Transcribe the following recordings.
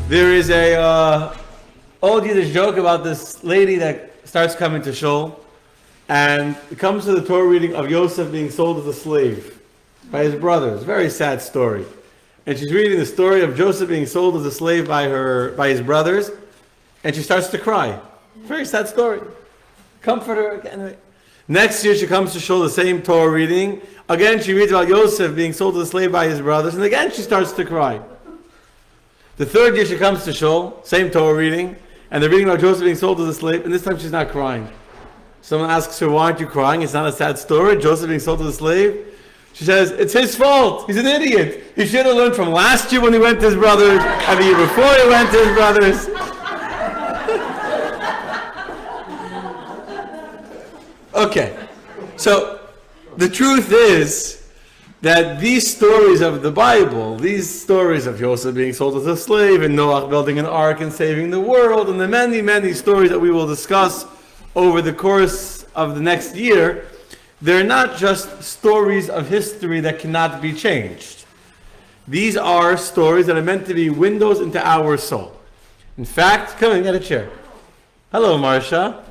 There is a old Yiddish joke about this lady that starts coming to shul, and it comes to the Torah reading of Yosef being sold as a slave by his brothers. Very sad story. And she's reading the story of Joseph being sold as a slave by his brothers, and she starts to cry. Very sad story. Comfort her. Anyway. Next year she comes to shul, the same Torah reading. Again she reads about Yosef being sold as a slave by his brothers, and again she starts to cry. The third year she comes to shul, same Torah reading, and they're reading about Joseph being sold as a slave, and this time she's not crying. Someone asks her, why aren't you crying? It's not a sad story. Joseph being sold as a slave. She says, it's his fault. He's an idiot. He should have learned from last year when he went to his brothers, and the year before he went to his brothers. Okay. So, the truth is that these stories of the Bible, these stories of Joseph being sold as a slave, and Noach building an ark and saving the world, and the many, many stories that we will discuss over the course of the next year, they're not just stories of history that cannot be changed. These are stories that are meant to be windows into our soul. In fact, come in, get a chair. Hello, Marsha.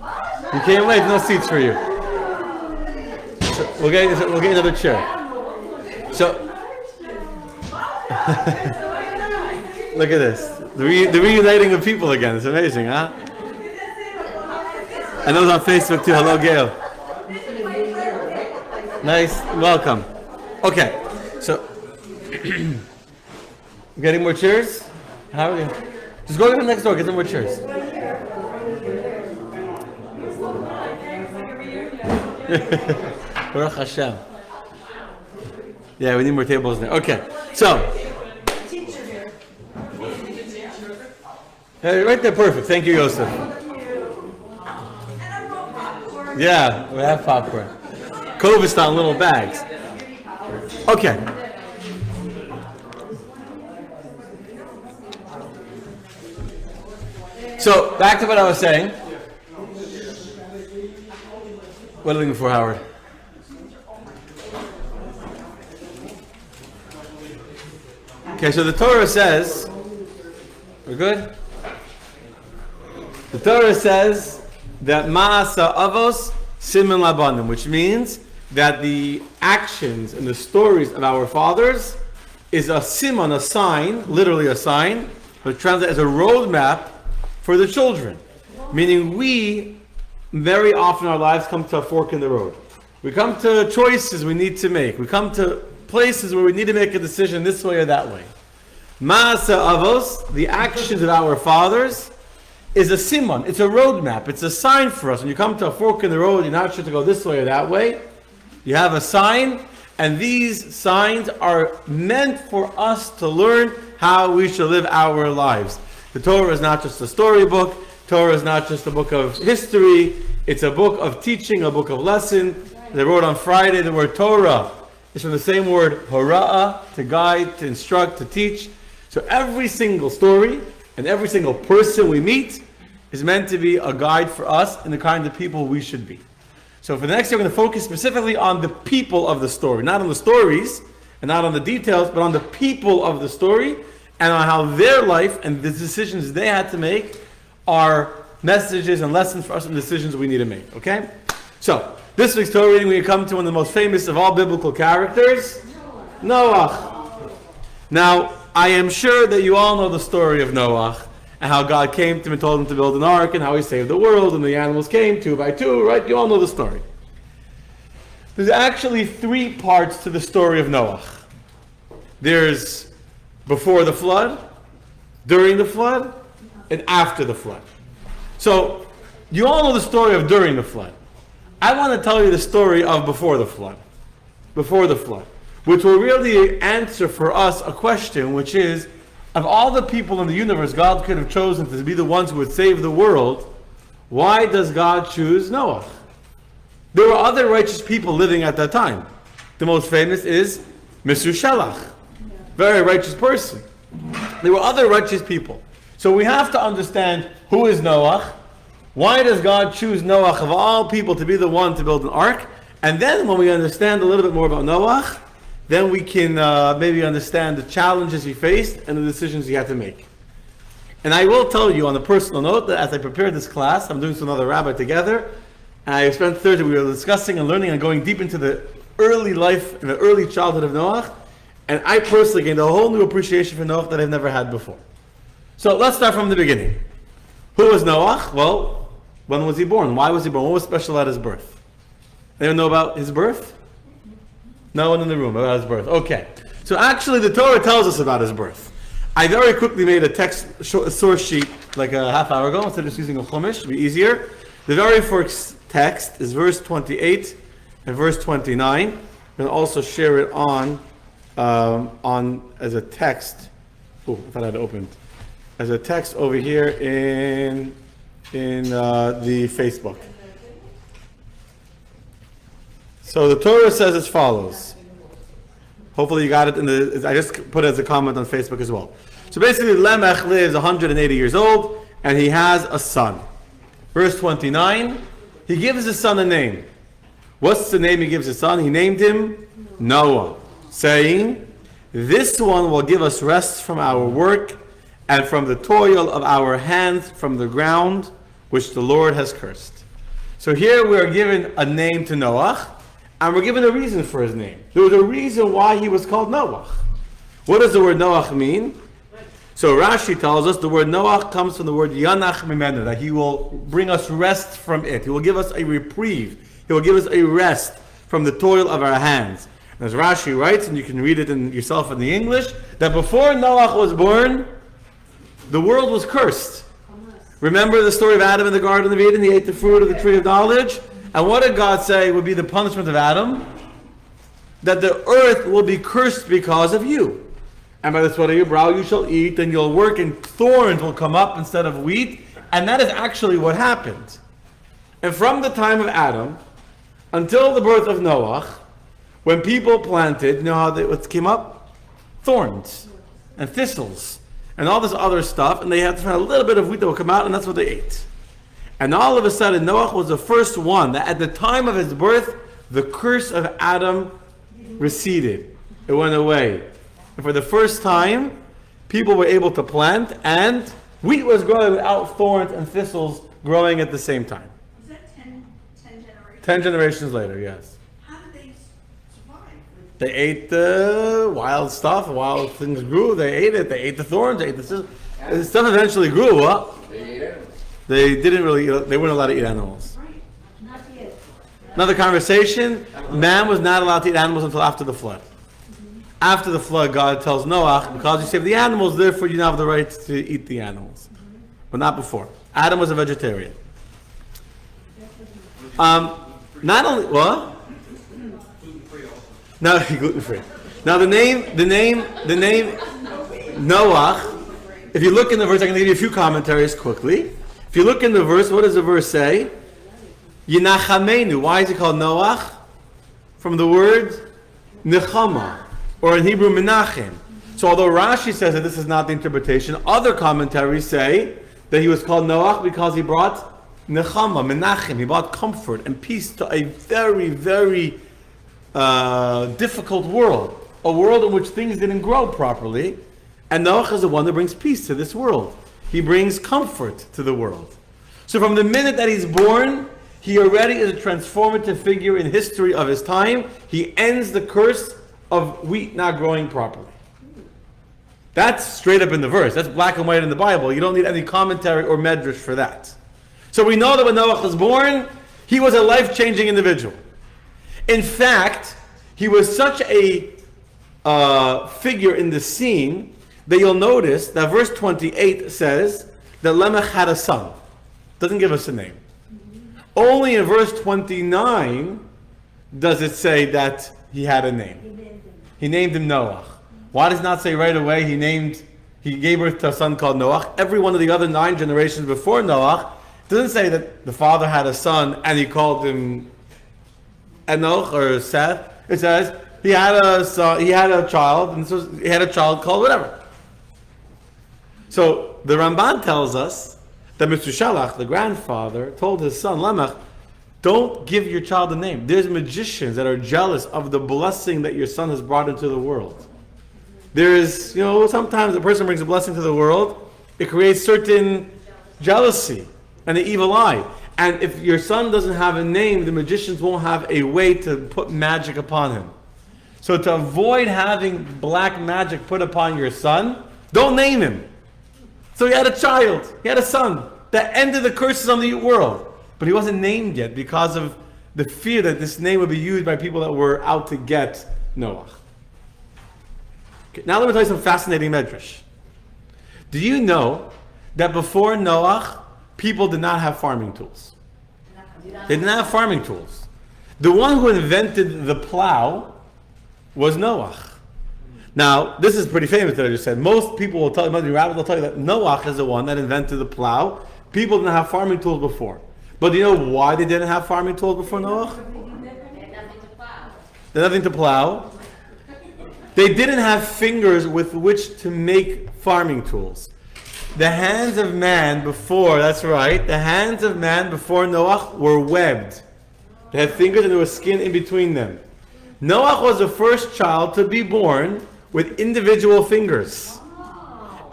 You came late, no seats for you. So we'll get another chair. So, look at this. The reuniting of people again. It's amazing, huh? I know it's on Facebook too. Hello, Gail. Nice. Welcome. Okay. So, getting more chairs? How are you? Just go to the next door. Get some more chairs. Baruch Hashem. Yeah, we need more tables there. Okay, so. Right there, perfect. Thank you, Yosef. Yeah, we have popcorn. Kovis on little bags. Okay. So, back to what I was saying. What are you looking for, Howard? Okay, so the Torah says, we're good? The Torah says that Ma'asa Avos Siman Labanim, which means that the actions and the stories of our fathers is a siman, a sign, literally a sign, but translated as a roadmap for the children. Meaning we, very often in our lives, come to a fork in the road. We come to choices we need to make. We come to places where we need to make a decision this way or that way. Ma'asa Avos, the actions of our fathers, is a siman. It's a roadmap. It's a sign for us. When you come to a fork in the road, you're not sure to go this way or that way. You have a sign, and these signs are meant for us to learn how we should live our lives. The Torah is not just a storybook. Torah is not just a book of history. It's a book of teaching, a book of lesson. They wrote on Friday the word Torah. It's from the same word hora'ah, to guide, to instruct, to teach. So every single story and every single person we meet is meant to be a guide for us and the kind of people we should be. So for the next year, we're going to focus specifically on the people of the story. Not on the stories and not on the details, but on the people of the story and on how their life and the decisions they had to make are messages and lessons for us and decisions we need to make. Okay? So, this week's Torah reading, we come to one of the most famous of all biblical characters, Noach. Now, I am sure that you all know the story of Noach and how God came to him and told him to build an ark and how he saved the world and the animals came 2 by 2, right? You all know the story. There's actually 3 parts to the story of Noach. There's before the flood, during the flood, and after the flood. So, you all know the story of during the flood. I want to tell you the story of before the flood. Before the flood. Which will really answer for us a question, which is, of all the people in the universe God could have chosen to be the ones who would save the world, why does God choose Noach? There were other righteous people living at that time. The most famous is Mesushelach, very righteous person. There were other righteous people. So we have to understand who is Noach, why does God choose Noach of all people to be the one to build an ark, and then when we understand a little bit more about Noach, then we can maybe understand the challenges he faced and the decisions he had to make. And I will tell you on a personal note that as I prepared this class, I'm doing this with another rabbi together, and I spent Thursday, we were discussing and learning and going deep into the early life and the early childhood of Noach, and I personally gained a whole new appreciation for Noach that I've never had before. So let's start from the beginning. Who was Noach? Well, when was he born? Why was he born? What was special at his birth? Anyone know about his birth? No one in the room about his birth. Okay. So actually the Torah tells us about his birth. I very quickly made a source sheet like a half hour ago, instead of just using a chumash to be easier. The very first text is verse 28 and verse 29. I'm going to also share it on as a text. Oh, I thought I'd opened. As a text over here in the Facebook. So the Torah says as follows. Hopefully you got it I just put it as a comment on Facebook as well. So basically Lamech lives 180 years old and he has a son. Verse 29, he gives his son a name. What's the name he gives his son? He named him Noah, saying, "This one will give us rest from our work and from the toil of our hands from the ground, which the Lord has cursed." So here we are given a name to Noach, and we're given a reason for his name. There was a reason why he was called Noach. What does the word Noach mean? So Rashi tells us the word Noach comes from the word Yanach Mimenu, that he will bring us rest from it. He will give us a reprieve. He will give us a rest from the toil of our hands. And as Rashi writes, and you can read it yourself in the English, that before Noach was born, the world was cursed. Remember the story of Adam in the Garden of Eden? He ate the fruit of the tree of knowledge. And what did God say would be the punishment of Adam? That the earth will be cursed because of you. And by the sweat of your brow you shall eat, and you'll work, and thorns will come up instead of wheat. And that is actually what happened. And from the time of Adam until the birth of Noach, when people planted, you know how what came up? Thorns and thistles and all this other stuff, and they had to find a little bit of wheat that would come out, and that's what they ate. And all of a sudden, Noach was the first one that at the time of his birth, the curse of Adam receded. It went away. And for the first time, people were able to plant, and wheat was growing without thorns and thistles growing at the same time. Was that 10 generations? 10 generations later, yes. How did they survive? They ate the wild stuff, wild things grew, they ate it, they ate the thorns, they ate the thistles. The stuff eventually grew, what? They didn't really, they weren't allowed to eat animals. Right, not yet. Another conversation, man was not allowed to eat animals until after the flood. After the flood, God tells Noach, because you saved the animals, therefore you now have the right to eat the animals. But not before. Adam was a vegetarian. Not only, what? No, gluten-free. Now the name Noach, if you look in the verse, I can give you a few commentaries quickly. If you look in the verse, what does the verse say? Yinachamenu. Why is it called Noach? From the word nechama, or in Hebrew menachem. So although Rashi says that this is not the interpretation, other commentaries say that he was called Noach because he brought nechama, menachem. He brought comfort and peace to a very, very difficult world. A world in which things didn't grow properly. And Noach is the one that brings peace to this world. He brings comfort to the world. So from the minute that he's born, he already is a transformative figure in history of his time. He ends the curse of wheat not growing properly. That's straight up in the verse. That's black and white in the Bible. You don't need any commentary or medrash for that. So we know that when Noach was born, he was a life-changing individual. In fact, he was such a figure in the scene that you'll notice that verse 28 says that Lamech had a son. Doesn't give us a name. Only in verse 29 does it say that he had a name. He named him Noach. Why does it not say right away he gave birth to a son called Noach? Every one of the other 9 generations before Noach doesn't say that the father had a son and he called him Enoch or Seth. It says he had a son, he had a child, and so he had a child called whatever. So the Ramban tells us that Mr. Shalach, the grandfather, told his son Lamech, don't give your child a name. There's magicians that are jealous of the blessing that your son has brought into the world. There is, sometimes a person brings a blessing to the world. It creates certain jealousy and an evil eye. And if your son doesn't have a name, the magicians won't have a way to put magic upon him. So to avoid having black magic put upon your son, don't name him. So he had a child, he had a son that ended the curses on the world. But he wasn't named yet because of the fear that this name would be used by people that were out to get Noach. Okay, now let me tell you some fascinating medrash. Do you know that before Noach, people did not have farming tools? They didn't have farming tools. The one who invented the plow was Noach. Now, this is pretty famous that I just said. Most people will tell you, most rabbis will tell you that Noach is the one that invented the plow. People didn't have farming tools before. But do you know why they didn't have farming tools before Noach? They had nothing to plow. They had nothing to plow. They didn't have fingers with which to make farming tools. The hands of man before, that's right, the hands of man before Noach were webbed. They had fingers and there was skin in between them. Noach was the first child to be born with individual fingers.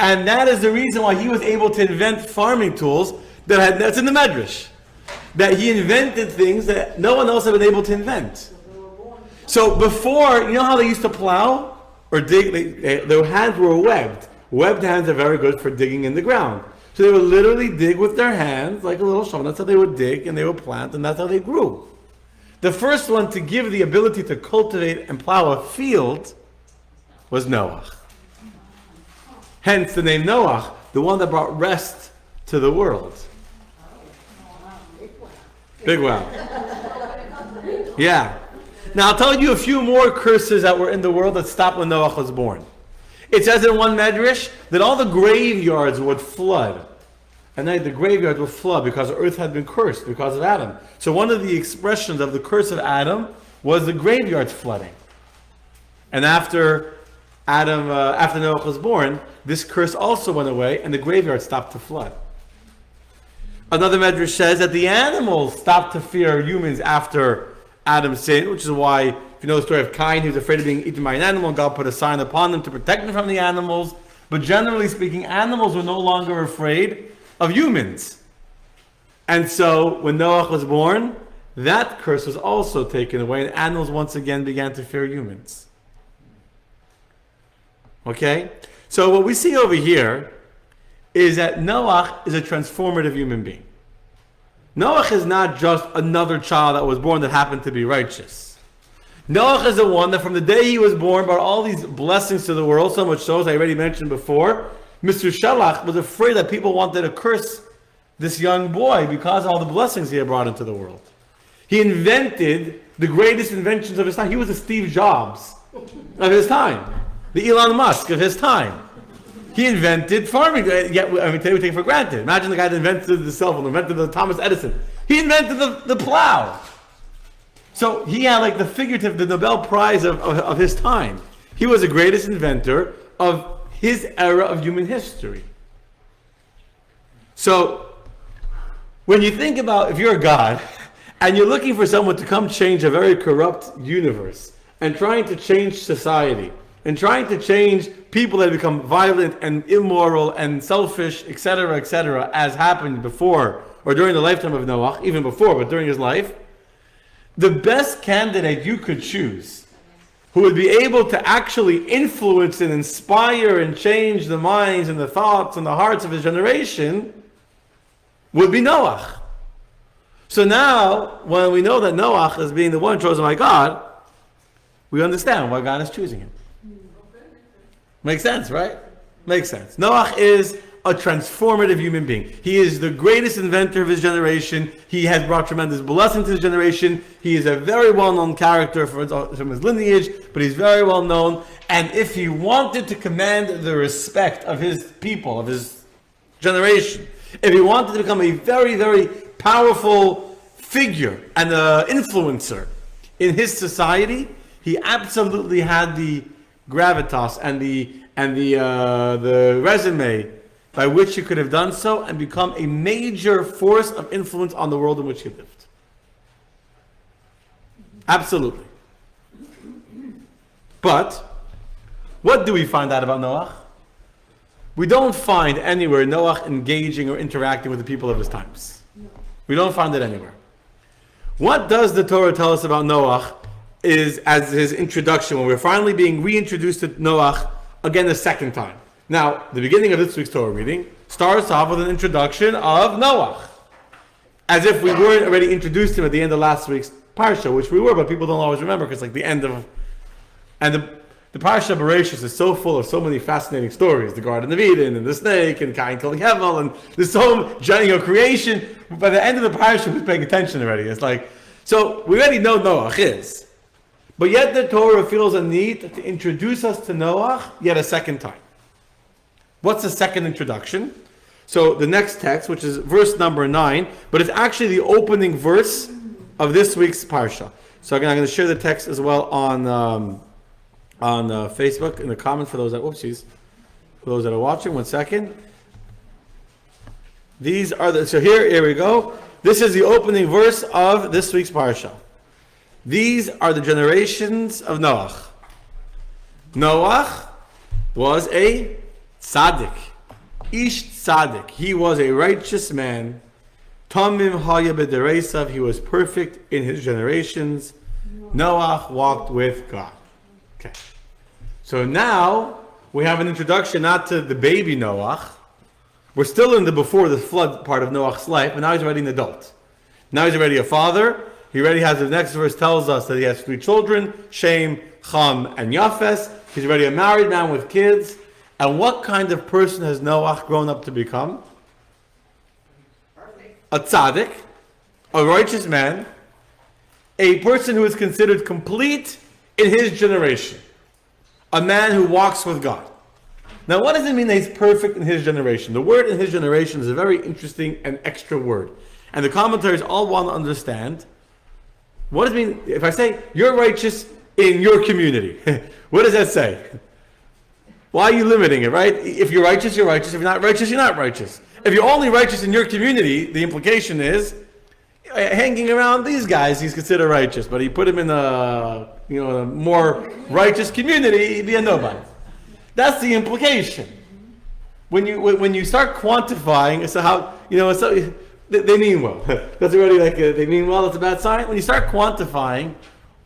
And that is the reason why he was able to invent farming tools that's in the Medrash. That he invented things that no one else had been able to invent. So before, you know how they used to plow or dig? Their hands were webbed. Webbed hands are very good for digging in the ground. So they would literally dig with their hands like a little shovel. That's how they would dig and they would plant and that's how they grew. The first one to give the ability to cultivate and plow a field was Noach. Hence the name Noach, the one that brought rest to the world. Big wow. Yeah. Now I'll tell you a few more curses that were in the world that stopped when Noach was born. It says in one medrash that all the graveyards would flood. And then the graveyards would flood because the earth had been cursed because of Adam. So one of the expressions of the curse of Adam was the graveyards flooding. And after Noach was born, this curse also went away and the graveyard stopped to flood. Another medrash says that the animals stopped to fear humans after Adam's sin, which is why, if you know the story of Cain, he was afraid of being eaten by an animal, and God put a sign upon them to protect them from the animals. But generally speaking, animals were no longer afraid of humans. And so, when Noach was born, that curse was also taken away, and animals once again began to fear humans. Okay? So what we see over here is that Noach is a transformative human being. Noach is not just another child that was born that happened to be righteous. Noach is the one that from the day he was born brought all these blessings to the world, so much so, as I already mentioned before, Mr. Shelach was afraid that people wanted to curse this young boy because of all the blessings he had brought into the world. He invented the greatest inventions of his time. He was the Steve Jobs of his time, the Elon Musk of his time. He invented farming. Today we take it for granted. Imagine the guy that invented the cell phone, invented the Thomas Edison. He invented the plow. So he had like the Nobel Prize of his time. He was the greatest inventor of his era of human history. So when you think about if you're a God and you're looking for someone to come change a very corrupt universe and trying to change society and trying to change people that become violent and immoral and selfish, etc., as happened before or during the lifetime of Noach, even before, but during his life, the best candidate you could choose who would be able to actually influence and inspire and change the minds and the thoughts and the hearts of his generation would be Noach. So now, when we know that Noach is being the one chosen by God, we understand why God is choosing him. Makes sense, right? Makes sense. Noach is a transformative human being. He is the greatest inventor of his generation. He has brought tremendous blessing to his generation. He is a very well-known character from his lineage, but he's very well-known. And if he wanted to command the respect of his people, of his generation, if he wanted to become a very, very powerful figure and an influencer in his society, he absolutely had the gravitas and the resume by which he could have done so and become a major force of influence on the world in which he lived. Absolutely. But what do we find out about Noach? We don't find anywhere Noach engaging or interacting with the people of his times. We don't find it anywhere. What does the Torah tell us about Noach is as his introduction, when we're finally being reintroduced to Noach again a second time. Now, the beginning of this week's Torah reading starts off with an introduction of Noach. As if we weren't already introduced to him at the end of last week's Parsha, which we were, but people don't always remember because like the end of... And the Parsha of Bereshit is so full of so many fascinating stories. The Garden of Eden, and the snake, and Cain killing Hevel, and there's so much creation. By the end of the Parsha, we're paying attention already. It's like... So, we already know Noach is. But yet the Torah feels a need to introduce us to Noach yet a second time. What's the second introduction? So the next text, which is verse number 9, but it's actually the opening verse of this week's Parsha. So again, I'm going to share the text as well on Facebook in the comments for those that are watching. 1 second. These are so here we go. This is the opening verse of this week's Parsha. These are the generations of Noach. Noach was a tzaddik. Ish tzaddik. He was a righteous man. Tamim haya b'dereisav. He was perfect in his generations. Noach walked with God. Okay. So now we have an introduction not to the baby Noach. We're still in the before the flood part of Noach's life, but now he's already an adult. Now he's already a father. He already has, the next verse tells us that he has 3 children, Shem, Cham, and Yafes. He's already a married man with kids. And what kind of person has Noach grown up to become? A tzaddik, a righteous man, a person who is considered complete in his generation, a man who walks with God. Now, what does it mean that he's perfect in his generation? The word in his generation is a very interesting and extra word. And the commentaries all want to understand, what does it mean if I say, you're righteous in your community? What does that say? Why are you limiting it, right? If you're righteous, you're righteous. If you're not righteous, you're not righteous. If you're only righteous in your community, the implication is, hanging around these guys, he's considered righteous. But he put him in a more righteous community, he'd be a nobody. That's the implication. When you start quantifying, so how, they mean well. That's already they mean well, that's a bad sign. When you start quantifying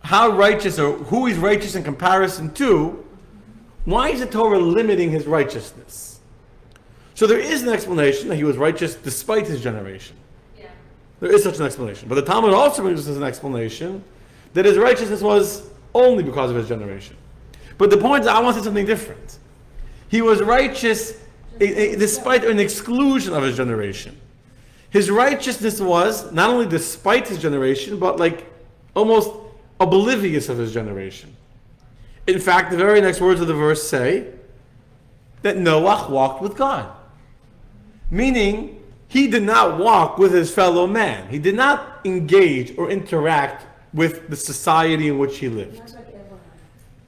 how righteous or who he's righteous in comparison to, why is the Torah limiting his righteousness? So there is an explanation that he was righteous despite his generation. Yeah. There is such an explanation. But the Talmud also brings us as an explanation that his righteousness was only because of his generation. But the point is, I want to say something different. He was righteous despite an exclusion of his generation. His righteousness was not only despite his generation, but almost oblivious of his generation. In fact, the very next words of the verse say that Noach walked with God. Meaning, he did not walk with his fellow man. He did not engage or interact with the society in which he lived.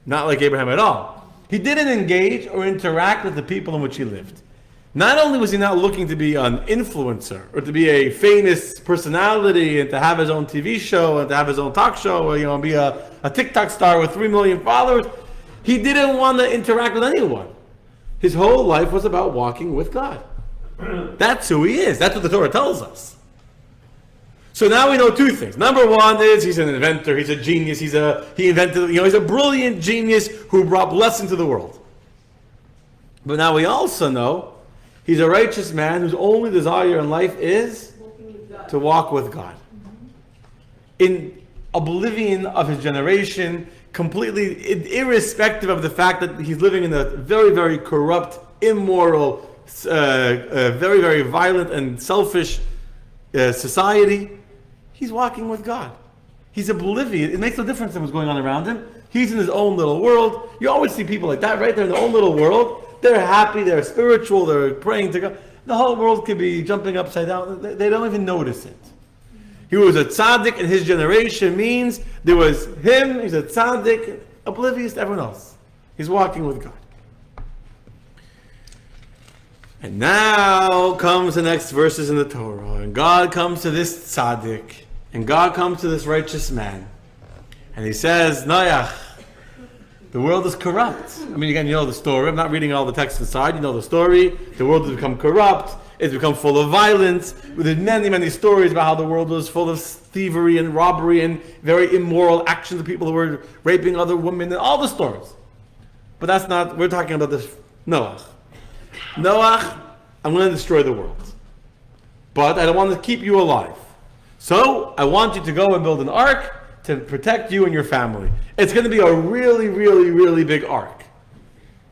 Not like Abraham at all. He didn't engage or interact with the people in which he lived. Not only was he not looking to be an influencer or to be a famous personality and to have his own TV show and to have his own talk show or be a TikTok star with 3 million followers, he didn't want to interact with anyone. His whole life was about walking with God. That's who he is. That's what the Torah tells us. So now we know 2 things. Number 1 is he's an inventor, he's a genius, he's a brilliant genius who brought blessing to the world. But now we also know he's a righteous man whose only desire in life is to walk with God. In oblivion of his generation, completely irrespective of the fact that he's living in a very, very corrupt, immoral, very, very violent and selfish society, he's walking with God. He's oblivious. It makes no difference to what's going on around him. He's in his own little world. You always see people like that, right? They're in their own little world. They're happy, they're spiritual, they're praying to God. The whole world could be jumping upside down. They don't even notice it. He was a tzaddik in his generation, means there was him, he's a tzaddik, oblivious to everyone else. He's walking with God. And now comes the next verses in the Torah. And God comes to this tzaddik, and God comes to this righteous man. And he says, Noach, The world is corrupt. I mean, again, you know the story. I'm not reading all the text inside. You know the story. The world has become corrupt. It's become full of violence. There's many, many stories about how the world was full of thievery and robbery and very immoral actions of people who were raping other women and all the stories. But that's not, we're talking about this Noach. Noach, I'm going to destroy the world. But I don't want to keep you alive. So I want you to go and build an ark to protect you and your family. It's going to be a really, really, really big ark.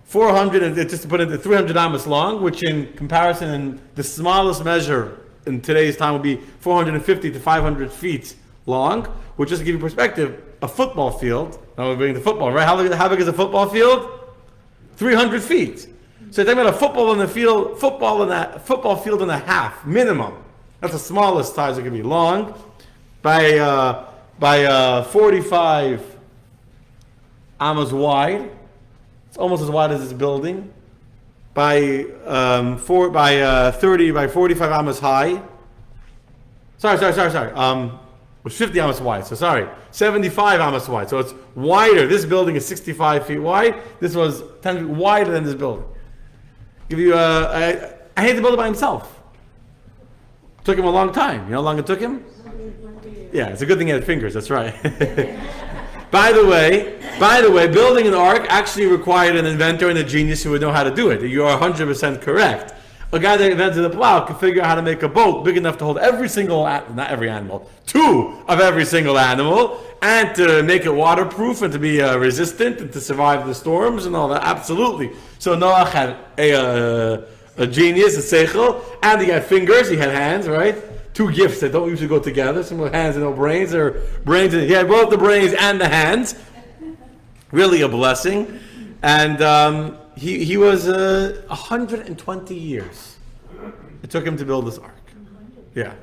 400, and just to put it, 300 amos long, which in comparison, in the smallest measure in today's time would be 450 to 500 feet long, which, just to give you perspective, a football field. Now we're bringing the football, right? How big is a football field? 300 feet. So you're talking about a football field and a half minimum. That's the smallest size it can be, long by 45 amos wide. It's almost as wide as this building. By 30 by 45 amos high. Sorry. It was 50 amos wide. So sorry, 75 amos wide. So it's wider. This building is 65 feet wide. This was 10 feet wider than this building. Give you I had to build it by himself. Took him a long time. You know how long it took him? Yeah, it's a good thing he had fingers. That's right. By the way, building an ark actually required an inventor and a genius who would know how to do it. You are 100% correct. A guy that invented the plow could figure out how to make a boat big enough to hold every single, not every animal, 2 of every single animal, and to make it waterproof and to be resistant and to survive the storms and all that. Absolutely. So Noach had a genius, a seichel, and he had fingers, he had hands, right? 2 gifts that don't usually go together. Some hands and no brains, or brains. He had both the brains and the hands. Really a blessing. And he was 120 years. It took him to build this ark. Yeah.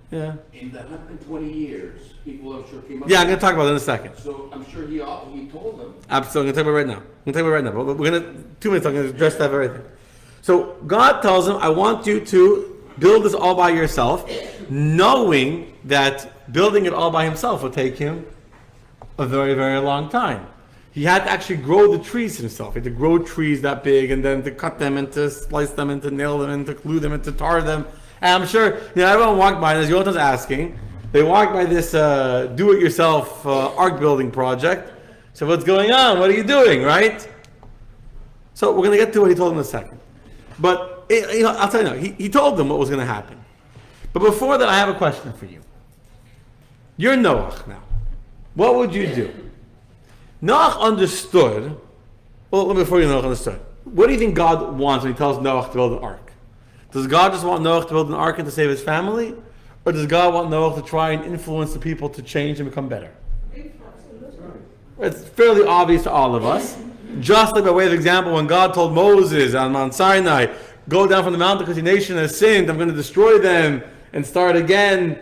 Yeah. In the 120 years, people I'm sure came up. Yeah, I'm going to talk about it in a second. So I'm sure he told them. Absolutely. I'm going to talk about it right now. But we're going to 2 minutes. I'm going to address that very thing. So God tells him, I want you to build this all by yourself, knowing that building it all by himself would take him a very, very long time. He had to actually grow the trees himself. He had to grow trees that big, and then to cut them and to slice them and to nail them and to glue them and to tar them. And I'm sure, everyone walked by, and as Yotan's asking, they walked by this do-it-yourself ark building project. So what's going on? What are you doing, right? So we're going to get to what he told them in a second. But I'll tell you now, he told them what was going to happen. But before that, I have a question for you. You're Noach now. What would you do? Noach understood. Well, before you Noach understood, what do you think God wants when he tells Noach to build an ark? Does God just want Noach to build an ark and to save his family? Or does God want Noach to try and influence the people to change and become better? It's fairly obvious to all of us. Just like by way of example, when God told Moses on Mount Sinai, go down from the mountain because your nation has sinned, I'm going to destroy them and start again.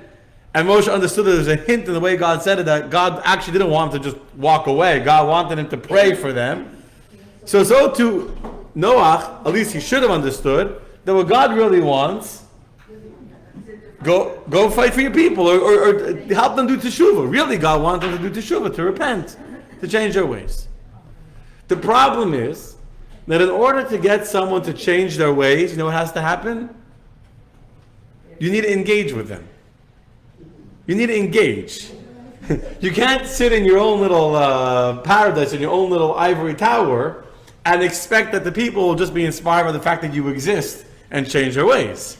And Moshe understood that there was a hint in the way God said it, that God actually didn't want him to just walk away. God wanted him to pray for them. So to Noach, at least he should have understood, that what God really wants, go fight for your people, or help them do teshuvah. Really, God wants them to do teshuvah, to repent, to change their ways. The problem is that in order to get someone to change their ways, you know what has to happen? You need to engage with them. You need to engage. You can't sit in your own little paradise, in your own little ivory tower, and expect that the people will just be inspired by the fact that you exist and change their ways.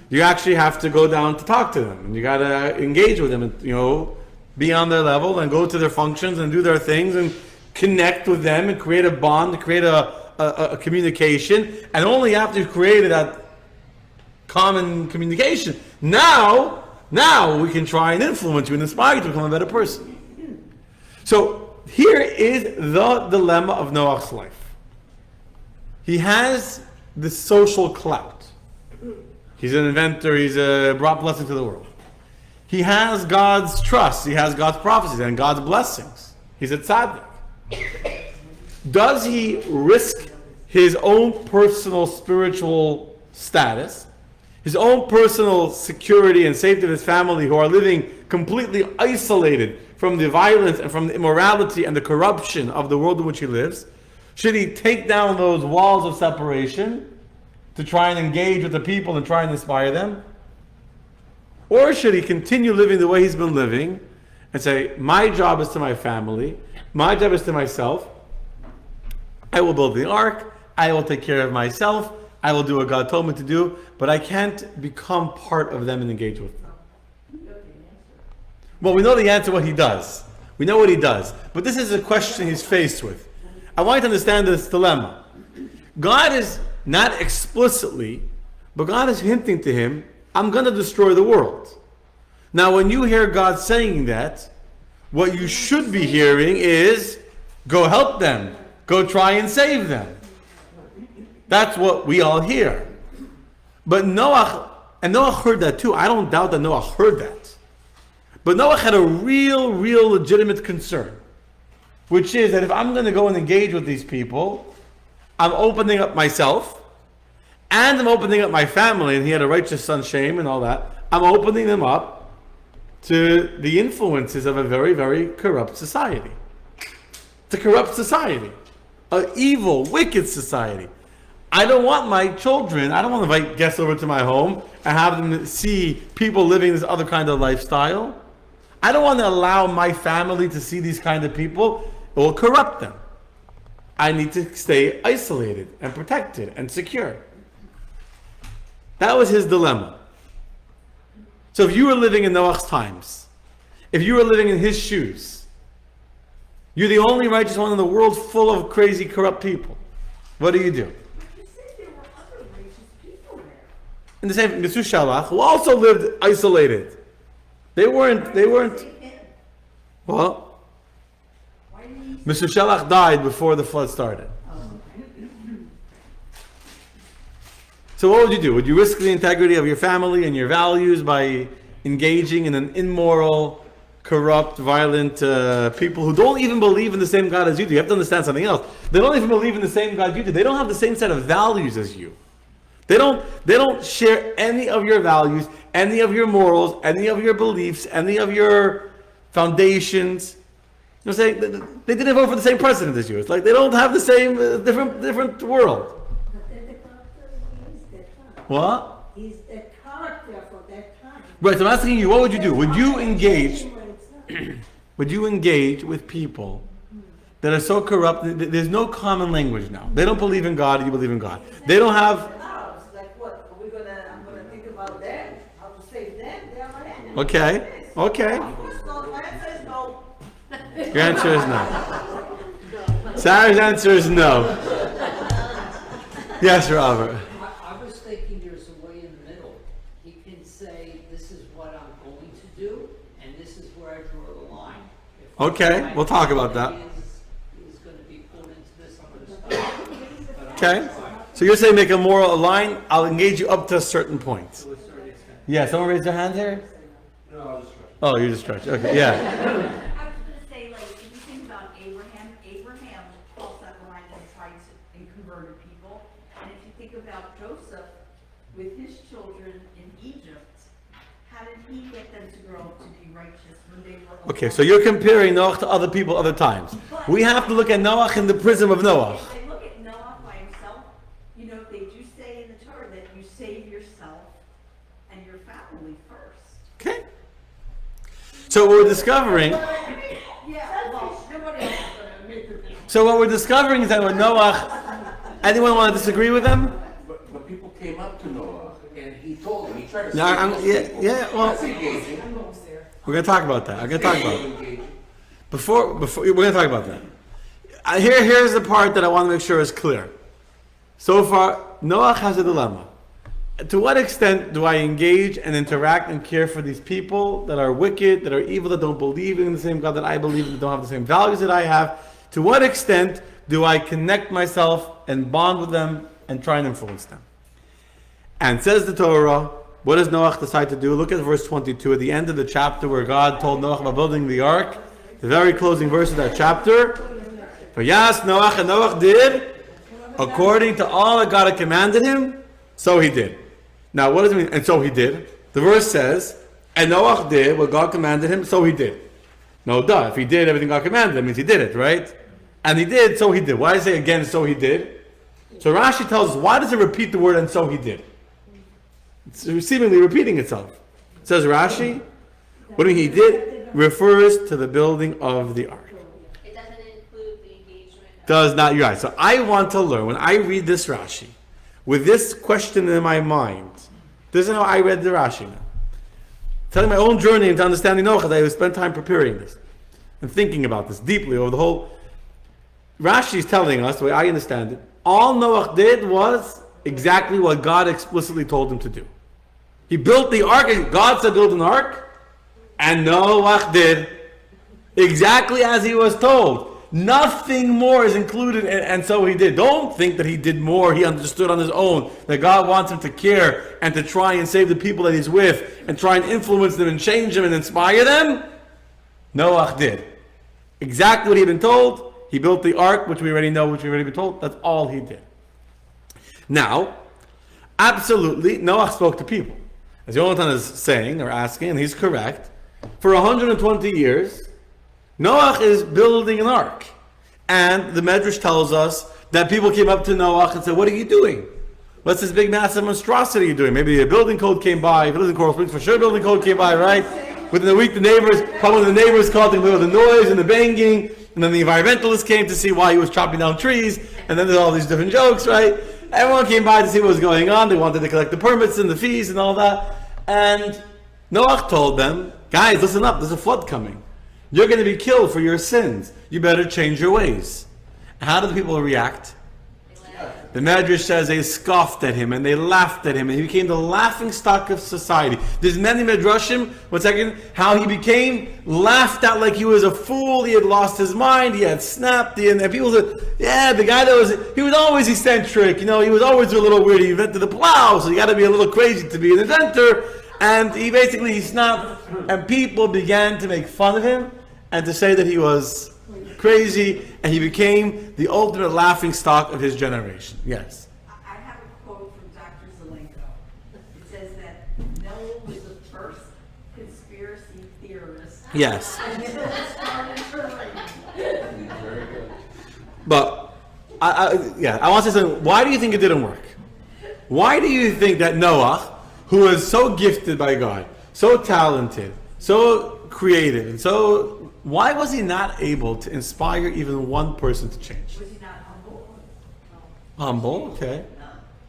You actually have to go down to talk to them, and you got to engage with them, and be on their level, and go to their functions and do their things, and connect with them, and create a bond, create a communication. And only after you've created that common communication, now we can try and influence you and inspire you to become a better person. So here is the dilemma of Noach's life. He has the social clout. He's an inventor. He's brought blessing to the world. He has God's trust. He has God's prophecies and God's blessings. He's a tzaddik. Does he risk his own personal spiritual status, his own personal security and safety of his family, who are living completely isolated from the violence and from the immorality and the corruption of the world in which he lives? Should he take down those walls of separation to try and engage with the people and try and inspire them? Or should he continue living the way he's been living and say, my job is to my family, my job is to myself, I will build the ark, I will take care of myself, I will do what God told me to do, but I can't become part of them and engage with them? Well, we know the answer what he does. We know what he does. But this is a question he's faced with. I want you to understand this dilemma. God is not explicitly, but God is hinting to him, I'm going to destroy the world. Now, when you hear God saying that, what you should be hearing is, go help them. Go try and save them. That's what we all hear. But Noach heard that too. I don't doubt that Noach heard that. But Noach had a real legitimate concern, which is that if I'm going to go and engage with these people, I'm opening up myself, and I'm opening up my family, and he had a righteous son, Shem, and all that. I'm opening them up to the influences of a very corrupt society. It's a corrupt society. An evil, wicked society. I don't want my children, I don't want to invite guests over to my home and have them see people living this other kind of lifestyle. I don't want to allow my family to see these kind of people. It will corrupt them. I need to stay isolated and protected and secure. That was his dilemma. So if you were living in Noach's times, if you were living in his shoes, you're the only righteous one in the world full of crazy, corrupt people. What do? You said there were other righteous people there. In the same Methuselah, who also lived isolated. They weren't, well, Why did he Methuselah died before the flood started. So what would you do? Would you risk the integrity of your family and your values by engaging in an immoral, corrupt, violent people who don't even believe in the same God as you do? You have to understand something else. They don't even believe in the same God you do. They don't have the same set of values as you. They don't share any of your values, any of your morals, any of your beliefs, any of your foundations. You know what I'm saying? They didn't vote for the same president as you. It's like they don't have the same different world. But then the character is that time. What? He's the character for that time. Right, so I'm asking you, what would you do? Would you engage? Would you engage with people that are so corrupt? There's no common language now. They don't believe in God. You believe in God. They don't have. Like what? I'm gonna think about them. How to save them? They are my enemies. Okay. Okay. Of course not. My answer is no. Your answer is no. Sarah's answer is no. Yes, Robert. I was thinking there's a way in the middle. He can say, this is what I'm going to do, and this is where I draw the line. If Okay, we'll talk about that. Is going to be pulled into this, I'm going to stop. Okay. So you're saying make a moral line. I'll engage you up to a certain point. Yeah. Someone raised their hand here. No, I'll just try. Oh, you just stretch. Okay. Yeah. I was gonna say, like, if you think about Abraham crossed that line and tried to and converted people. And if you think about Joseph with his children in Egypt, how did he get them to grow up to be righteous when they were Okay. So you're comparing Noach to other people other times. We have to look at Noach in the prism of Noach. If they look at Noah by himself, they do say in the Torah that you save yourself and your family first. Okay. So we're discovering. Yeah, well, nobody else is gonna make it. So what we're discovering is that with Noach, anyone want to disagree with them? But people came up to Noah and he told them, he tried to No, well, That's engaging. we're going to talk about that. I'm going to talk about it. Engaging. Before we're going to talk about that. Here's the part that I want to make sure is clear. So far, Noach has a dilemma. To what extent do I engage and interact and care for these people that are wicked, that are evil, that don't believe in the same God that I believe in, that don't have the same values that I have? To what extent do I connect myself and bond with them and try and influence them? And says the Torah, what does Noach decide to do? Look at verse 22 at the end of the chapter where God told Noach about building the ark. The very closing verse of that chapter. For yes, Noach, and Noach did according to all that God had commanded him, so he did. Now, what does it mean? And so he did. The verse says, and Noach did what God commanded him, so he did. No, duh. If he did everything God commanded, that means he did it, right? And he did, so he did. Why does I say again, so he did? So Rashi tells us, why does it repeat the word and so he did? It's seemingly repeating itself. It says Rashi, what he did refers to the building of the ark. It doesn't include the engagement. Does not, you're right. So I want to learn, when I read this Rashi, with this question in my mind, this is how I read the Rashi now. Telling my own journey into understanding Noach, I spent time preparing this and thinking about this deeply over the whole. Rashi is telling us, the way I understand it, all Noach did was exactly what God explicitly told him to do. He built the ark, and God said build an ark, and Noach did exactly as he was told. Nothing more is included, and so he did. Don't think that he did more, he understood on his own, that God wants him to care and to try and save the people that he's with, and try and influence them and change them and inspire them. Noach did exactly what he had been told. He built the ark, which we already know, which we already been told. That's all he did. Now, absolutely, Noach spoke to people. As Yonatan is saying, or asking, and he's correct, for 120 years, Noach is building an ark. And the Medrash tells us that people came up to Noach and said, what are you doing? What's this big massive monstrosity you're doing? Maybe a building code came by. If it lives in Coral Springs, for sure a building code came by, right? Within a week, probably the neighbors called to complain about the noise and the banging. And then the environmentalists came to see why he was chopping down trees. And then there's all these different jokes, right? Everyone came by to see what was going on. They wanted to collect the permits and the fees and all that. And Noach told them, guys, listen up, there's a flood coming. You're going to be killed for your sins. You better change your ways. How do the people react? The Medrash says they scoffed at him and they laughed at him and he became the laughing stock of society. There's many Medrashim, one second, how he became laughed at like he was a fool, he had lost his mind, he had snapped, and people said, yeah, the guy he was always eccentric, he was always a little weird, he invented the plow, so you got to be a little crazy to be an inventor, and he snapped, and people began to make fun of him and to say that he was crazy, and he became the ultimate laughing stock of his generation. Yes. I have a quote from Dr. Zelenko. It says that Noah was the first conspiracy theorist. Yes. And it started to rain. Very good. But, I want to say something. Why do you think it didn't work? Why do you think that Noah, who was so gifted by God, so talented, so creative, and why was he not able to inspire even one person to change? Was he not humble? Humble, okay.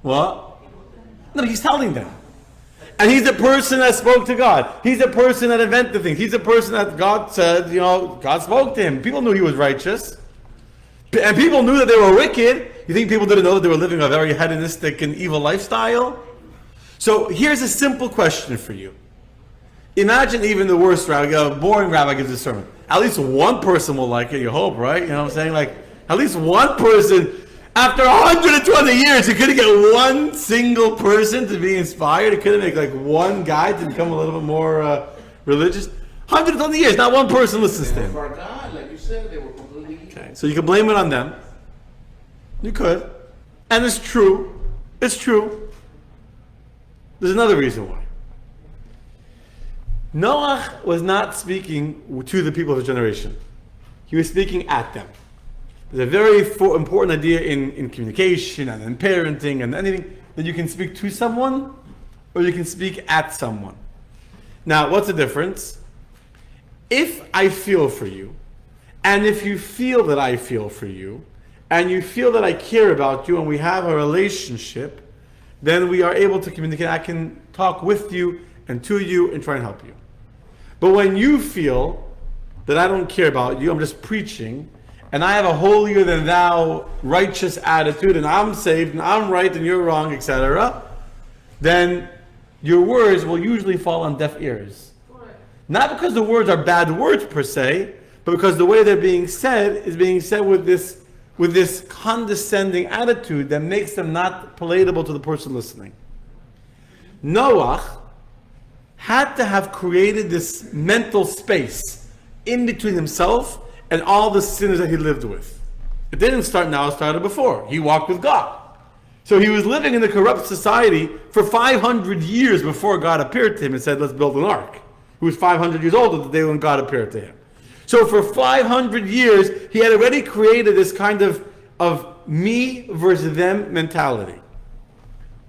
What? No, he's telling them. And he's the person that spoke to God. He's the person that invented things. He's the person that God said, God spoke to him. People knew he was righteous. And people knew that they were wicked. You think people didn't know that they were living a very hedonistic and evil lifestyle? So here's a simple question for you. Imagine even the worst rabbi, a boring rabbi gives a sermon. At least one person will like it, you hope, right? You know what I'm saying? Like, at least one person, after 120 years, you couldn't get one single person to be inspired. You couldn't make like one guy to become a little bit more religious. 120 years, not one person listens to him. For God, like you said, they were completely evil. Okay, so you can blame it on them. You could. And it's true. It's true. There's another reason why. Noach was not speaking to the people of his generation. He was speaking at them. There's a very important idea in communication and in parenting and anything, that you can speak to someone or you can speak at someone. Now, what's the difference? If I feel for you, and if you feel that I feel for you, and you feel that I care about you and we have a relationship, then we are able to communicate. I can talk with you and to you and try and help you. But when you feel that I don't care about you, I'm just preaching, and I have a holier than thou righteous attitude, and I'm saved, and I'm right, and you're wrong, etc., then your words will usually fall on deaf ears. Not because the words are bad words per se, but because the way they're being said is being said with this condescending attitude that makes them not palatable to the person listening. Noach had to have created this mental space in between himself and all the sinners that he lived with. It didn't start now, it started before. He walked with God. So he was living in a corrupt society for 500 years before God appeared to him and said, let's build an ark. He was 500 years old at the day when God appeared to him. So for 500 years, he had already created this kind of me versus them mentality.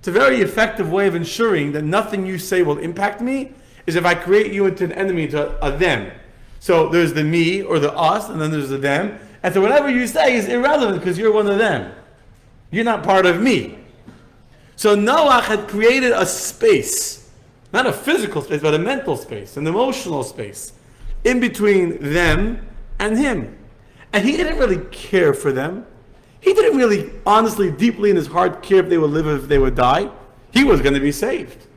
It's a very effective way of ensuring that nothing you say will impact me, is if I create you into an enemy, to a them. So there's the me or the us, and then there's the them. And so whatever you say is irrelevant because you're one of them. You're not part of me. So Noach had created a space, not a physical space, but a mental space, an emotional space, in between them and him. And he didn't really care for them. He didn't really, honestly, deeply in his heart care if they would live or if they would die. He was going to be saved.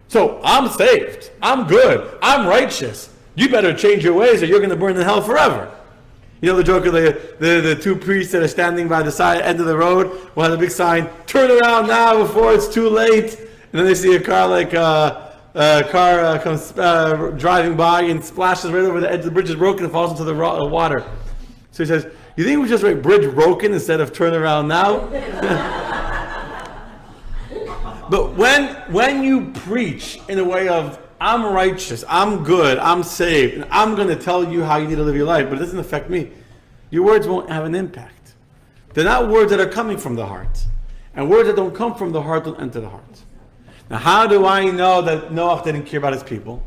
So, I'm saved. I'm good. I'm righteous. You better change your ways or you're going to burn in hell forever. You know the joke of the two priests that are standing by the side end of the road, one has a big sign, turn around now before it's too late. And then they see a car comes driving by and splashes right over the edge of the bridge, is broken and falls into the water. So he says, you think we just write bridge broken instead of turn around now? But when you preach in a way of, I'm righteous, I'm good, I'm saved, and I'm going to tell you how you need to live your life, but it doesn't affect me, your words won't have an impact. They're not words that are coming from the heart. And words that don't come from the heart don't enter the heart. Now, how do I know that Noach didn't care about his people?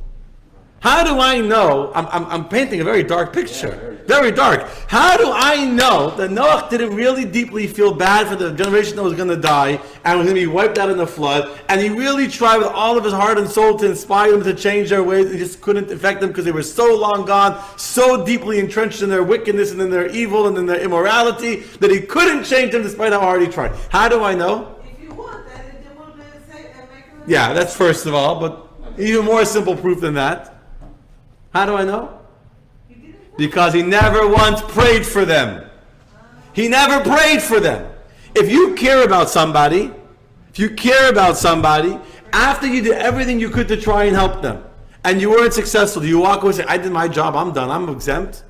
How do I know? I'm painting a very dark picture. Very dark. How do I know that Noach didn't really deeply feel bad for the generation that was going to die and was going to be wiped out in the flood, and he really tried with all of his heart and soul to inspire them to change their ways, and he just couldn't affect them because they were so long gone, so deeply entrenched in their wickedness and in their evil and in their immorality that he couldn't change them despite how hard he tried? How do I know? If you want that, then you want to say and make it. Yeah, that's first of all, but even more simple proof than that. How do I know? Because he never once prayed for them. He never prayed for them. If you care about somebody, after you did everything you could to try and help them, and you weren't successful, do you walk away and say, I did my job, I'm done, I'm exempt?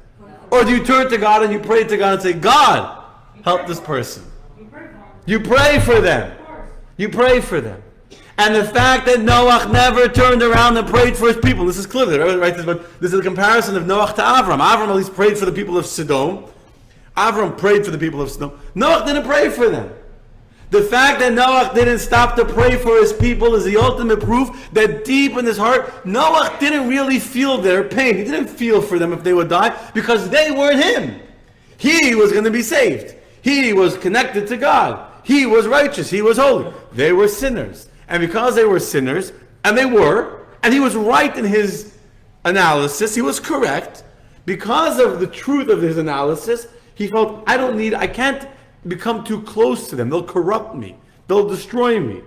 Or do you turn to God and you pray to God and say, God, help this person? You pray for them. You pray for them. And the fact that Noach never turned around and prayed for his people, this is clearly, right? This is a comparison of Noach to Avram. Avram at least prayed for the people of Sodom. Avram prayed for the people of Sodom. Noach didn't pray for them. The fact that Noach didn't stop to pray for his people is the ultimate proof that deep in his heart, Noach didn't really feel their pain. He didn't feel for them if they would die because they weren't him. He was going to be saved. He was connected to God. He was righteous. He was holy. They were sinners. And because they were sinners, and he was right in his analysis, he was correct, because of the truth of his analysis, he felt, I can't become too close to them. They'll corrupt me. They'll destroy me.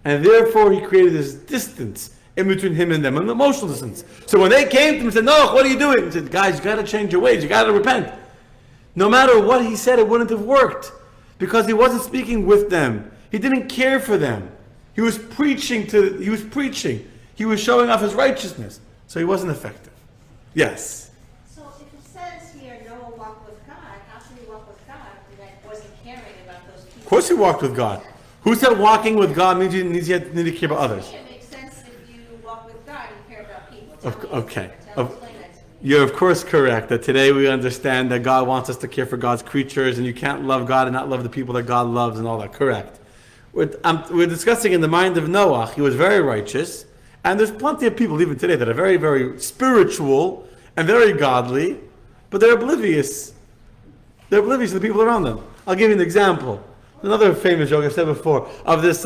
And therefore he created this distance in between him and them, an emotional distance. So when they came to him and said, Noach, what are you doing? He said, guys, you got to change your ways. You got to repent. No matter what he said, it wouldn't have worked, because he wasn't speaking with them. He didn't care for them. He was preaching. He was showing off his righteousness. So he wasn't effective. Yes? So if it says here, Noah walked with God, how can he walk with God that wasn't caring about those people? Of course he walked with God. Who said walking with God means you need to care about others? It makes sense if you walk with God and care about people. Okay. Explain that to me. You're of course correct that today we understand that God wants us to care for God's creatures, and you can't love God and not love the people that God loves and all that. Correct. We're discussing in the mind of Noach. He was very righteous, and there's plenty of people even today that are very, very spiritual and very godly, but they're oblivious. They're oblivious to the people around them. I'll give you an example. Another famous joke I've said before of this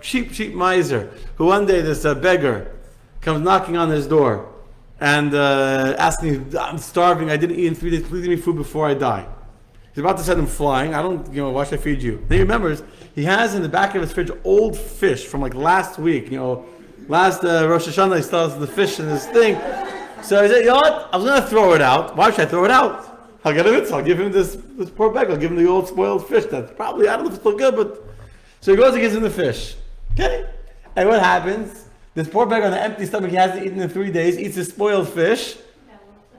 cheap miser who one day this beggar comes knocking on his door and asking him, I'm starving, I didn't eat in 3 days, please give me food before I die. He's about to send him flying. Why should I feed you? Then he remembers he has in the back of his fridge old fish from like last week. Last Rosh Hashanah he still has the fish in his thing. So he said, you know what? I was going to throw it out. Why should I throw it out? I'll get a mitzvah. I'll give him this poor beggar. I'll give him the old spoiled fish. That's probably, I don't know if it's still good, but... So he goes and gives him the fish. Okay? And what happens? This poor beggar on an empty stomach, he hasn't eaten in 3 days, eats his spoiled fish.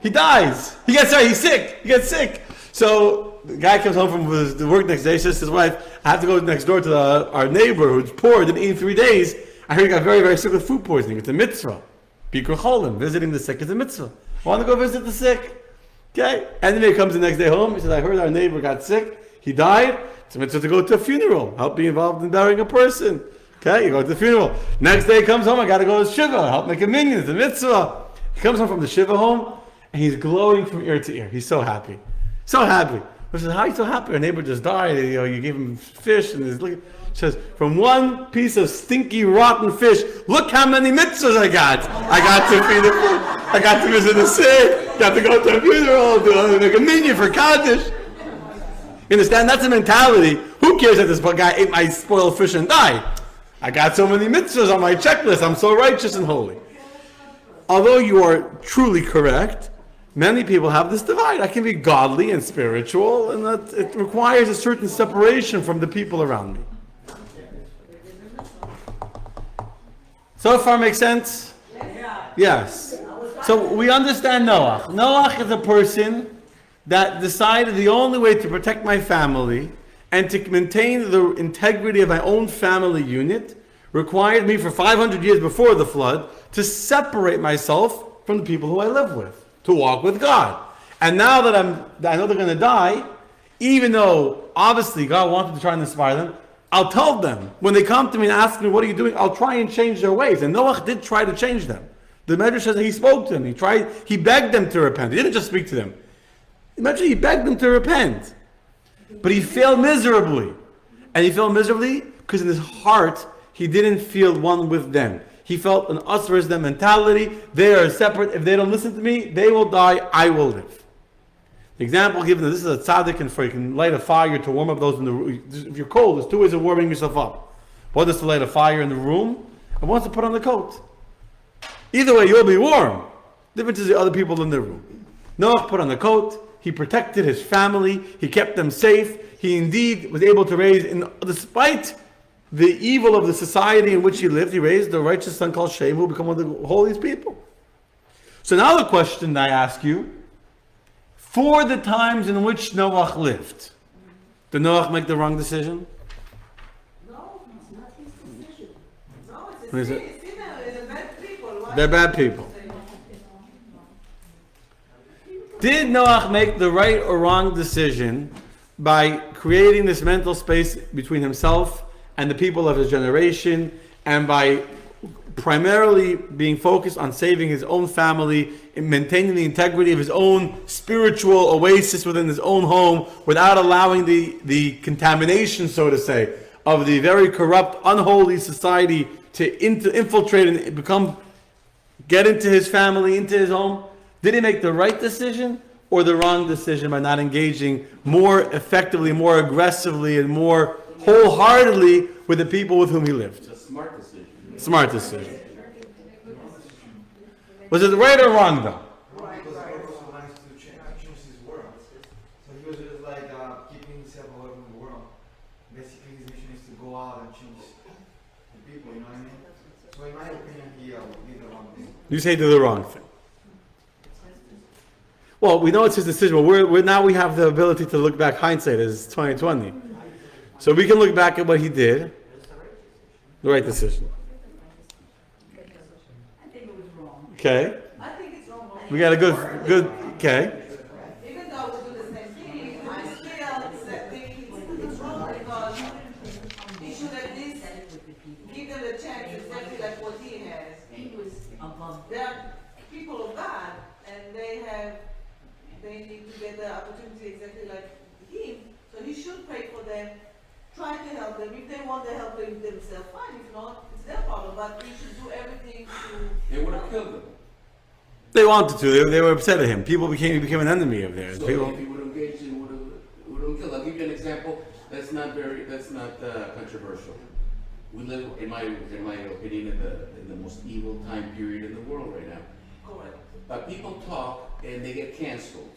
He dies. He's sick. He gets sick. So the guy comes home from his work next day, says to his wife, I have to go next door to our neighbor who's poor, didn't eat in 3 days. I heard he got very, very sick with food poisoning. It's a mitzvah. Bikur Cholim, visiting the sick is a mitzvah. I want to go visit the sick. Okay? And then he comes the next day home. He says, I heard our neighbor got sick. He died. It's a mitzvah to go to a funeral. Help be involved in burying a person. Okay? You go to the funeral. Next day he comes home. I got to go to Shiva. Help make a minyan. It's a mitzvah. He comes home from the Shiva home and he's glowing from ear to ear. He's so happy. So happy. I said, how are you so happy? Our neighbor just died. You gave him fish and he's looking. She says, from one piece of stinky, rotten fish, look how many mitzvahs I got. I got to feed the food. I got to visit the sick. Got to go to a funeral. Make a minyan for Kaddish. You understand? That's the mentality. Who cares that this guy ate my spoiled fish and died? I got so many mitzvahs on my checklist. I'm so righteous and holy. Although you are truly correct, many people have this divide. I can be godly and spiritual, and that it requires a certain separation from the people around me. So far makes sense? Yes. So we understand Noach. Noach is a person that decided the only way to protect my family and to maintain the integrity of my own family unit required me for 500 years before the flood to separate myself from the people who I live with, to walk with God. And now that I know they're going to die, even though obviously God wanted to try and inspire them, I'll tell them, when they come to me and ask me, what are you doing? I'll try and change their ways. And Noach did try to change them. The Medrash says that he spoke to them. He begged them to repent. He didn't just speak to them. Imagine he begged them to repent. But he failed miserably. And he failed miserably because in his heart, he didn't feel one with them. He felt an us versus them mentality. They are separate. If they don't listen to me, they will die, I will live. The example given, this is a tzaddik and for you can light a fire to warm up those in the room. If you're cold, there's two ways of warming yourself up. One is to light a fire in the room, and one is to put on the coat. Either way, you'll be warm. The difference is the other people in the room. Noach put on the coat. He protected his family. He kept them safe. He indeed was able to raise, despite the evil of the society in which he lived, he raised the righteous son called Shem, who will become one of the holiest people. So now the question that I ask you, for the times in which Noach lived, did Noach make the wrong decision? No, it's not his decision. No, What is it? They're bad people. Why? They're bad people. Did Noach make the right or wrong decision by creating this mental space between himself and the people of his generation, and by primarily being focused on saving his own family and maintaining the integrity of his own spiritual oasis within his own home without allowing the contamination, so to say, of the very corrupt, unholy society to infiltrate and get into his family, into his home? Did he make the right decision or the wrong decision by not engaging more effectively, more aggressively, and more wholeheartedly with the people with whom he lived? It's a smart decision. Smart decision. Was it right or wrong though? Right, Because right. God also wants to change his world. So he was just like keeping himself away from the world. Basically, his mission is to go out and change the people, you know what I mean? So in my opinion, he did the wrong thing. You say do the wrong thing. Well, we know it's his decision, but now we have the ability to look back. Hindsight is 2020. So we can look back at what he did. The right decision. I think it was wrong. Okay. I think it's wrong. We got a good, okay. Even though we do the same thing, I still think it's wrong because he should at least give them the chance exactly like what he has. He was above. They're people of God and they need to get the opportunity exactly like him. So he should pray for them, try to help them. If they want to help them themselves, fine. If not, it's their problem. But we should do everything to. They would have killed him. They wanted to. They were upset at him. He became an enemy of theirs. So People. if he would have engaged in, would have killed. I'll give you an example. That's not controversial. We live, in my opinion, in the most evil time period in the world right now. Correct. But people talk and they get canceled,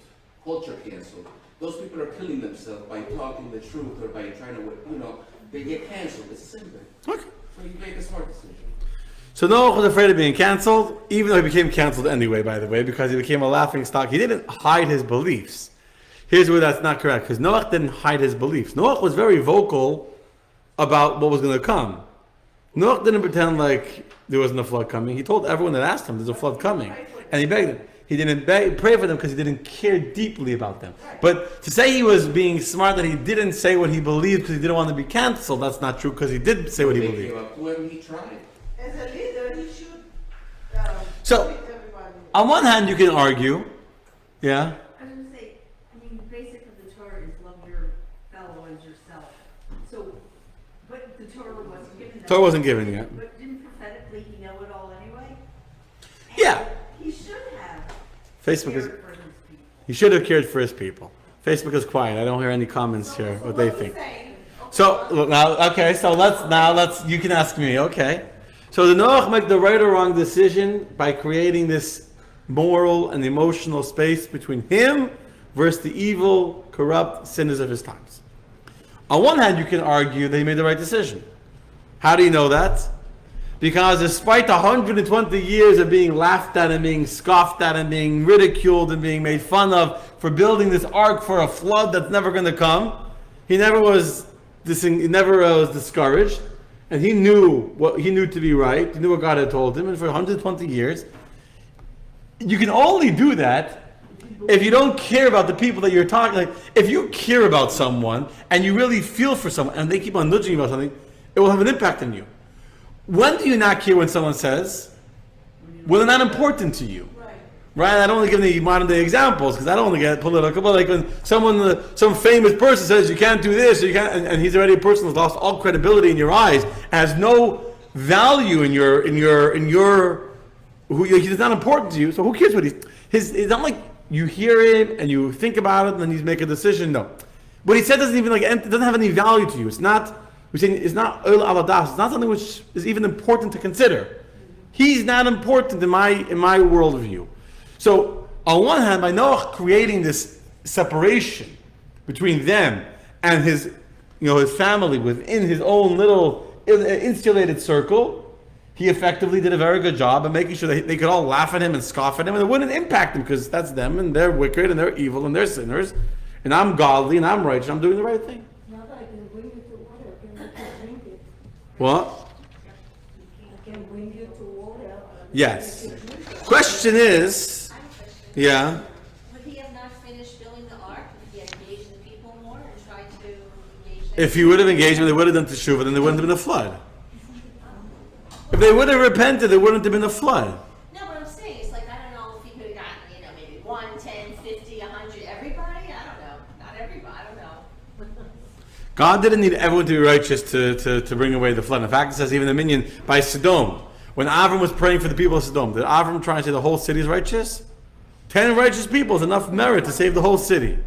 culture canceled. Those people are killing themselves by talking the truth or by trying to, they get canceled. It's the same thing. Okay. So you make a smart decision. So Noach was afraid of being canceled, even though he became canceled anyway, by the way, because he became a laughing stock. He didn't hide his beliefs. Here's where that's not correct, because Noach didn't hide his beliefs. Noach was very vocal about what was going to come. Noach didn't pretend like there wasn't a flood coming. He told everyone that asked him, there's a flood coming. And he begged them. He didn't pray for them because he didn't care deeply about them. But to say he was being smart, that he didn't say what he believed because he didn't want to be canceled, that's not true, because he did say what he They believed. gave up to him, he tried. As a leader, he should, So, treat everybody. on one hand, you can argue, yeah, I was gonna say, I mean, the basic of the Torah is love your fellow as yourself. So, but the Torah wasn't given that. Torah wasn't given yet. But didn't prophetically he know it all anyway? And Yeah. He should have Facebook is, cared for his people. he should have cared for his people. Facebook is quiet. I don't hear any comments here, what they think. Saying, So look, now, okay. So let's. You can ask me. Okay. So the Noach make the right or wrong decision by creating this moral and emotional space between him versus the evil, corrupt sinners of his times. On one hand, you can argue that he made the right decision. How do you know that? Because despite 120 years of being laughed at and being scoffed at and being ridiculed and being made fun of for building this ark for a flood that's never going to come, he never was discouraged, and he knew what he knew to be right. He knew what God had told him, and for 120 years, you can only do that if you don't care about the people that you're talking. Like, if you care about someone and you really feel for someone, and they keep on nudging you about something, it will have an impact on you. When do you not care when someone says, well, they're not important to you? Right? I don't want to give any modern day examples because I don't want to get political, but like when some famous person says you can't do this, or you can't, and he's already a person who's lost all credibility in your eyes, has no value in your he's not important to you, so who cares what it's not like you hear him and you think about it and then you make a decision. No. What he said doesn't even it doesn't have any value to you. It's not it's not aladas. It's not something which is even important to consider. He's not important in my worldview. So on one hand, by Noach creating this separation between them and his family within his own little insulated circle, he effectively did a very good job of making sure that they could all laugh at him and scoff at him, and it wouldn't impact him because that's them and they're wicked and they're evil and they're sinners, and I'm godly and I'm righteous. I'm doing the right thing. Now that I can bring you to water, can I drink it? What? I can bring you to water. Yes. Question is, I have a question. yeah. Would he have not finished building the ark if he had engaged the people more and tried to engage them? If he would have engaged them, they would have done teshuvah, then there wouldn't have been a flood. If they would have repented, there wouldn't have been a flood. No, what I'm saying is like, I don't know if he could have gotten, maybe 1, 10, 50, 100, everybody? I don't know. Not everybody, I don't know. God didn't need everyone to be righteous to bring away the flood. In fact, it says even the minion by Sodom. When Avram was praying for the people of Sodom, did Avram try and say the whole city is righteous? 10 righteous people is enough merit to save the whole city.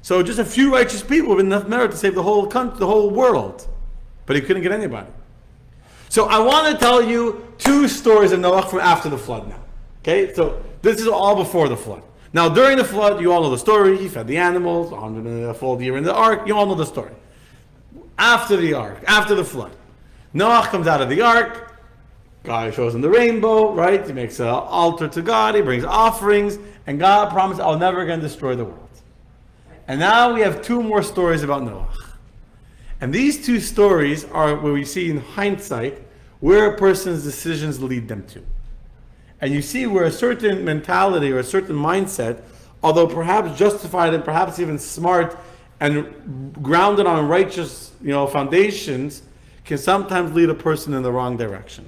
So just a few righteous people would have enough merit to save the whole country, the whole world. But he couldn't get anybody. So I want to tell you 2 stories of Noach from after the flood now. Okay, so this is all before the flood. Now during the flood, you all know the story. He fed the animals, 100 year in the ark. You all know the story. After the ark, after the flood, Noach comes out of the ark. God shows him the rainbow, right? He makes an altar to God. He brings offerings. And God promised, I'll never again destroy the world. And now we have 2 more stories about Noach. And these 2 stories are where we see in hindsight where a person's decisions lead them to. And you see where a certain mentality or a certain mindset, although perhaps justified and perhaps even smart and grounded on righteous foundations, can sometimes lead a person in the wrong direction.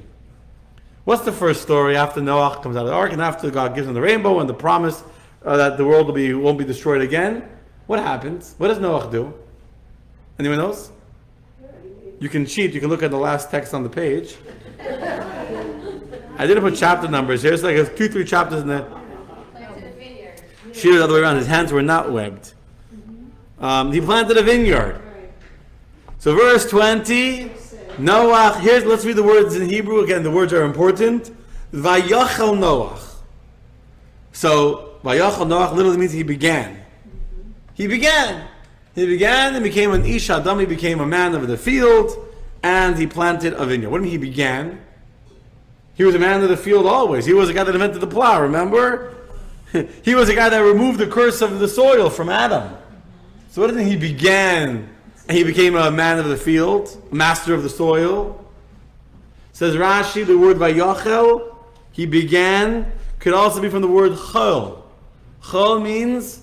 What's the first story after Noach comes out of the ark and after God gives him the rainbow and the promise that the world won't be destroyed again? What happens? What does Noach do? Anyone knows? You can cheat. You can look at the last text on the page. I didn't put chapter numbers here. It's like 2-3 chapters in there. Planted a vineyard. Shear the other way around. His hands were not webbed. He planted a vineyard. So verse 20, Noach, let's read the words in Hebrew. Again, the words are important. Vayachal Noach. So, Vayachal Noach literally means he began. He began and became an Ish Adam. He became a man of the field, and he planted a vineyard. What do you mean he began? He was a man of the field always. He was the guy that invented the plow, remember? He was the guy that removed the curse of the soil from Adam. So what does it mean he began and he became a man of the field, a master of the soil? Says Rashi, the word Vayachel, he began, could also be from the word chol. Chol means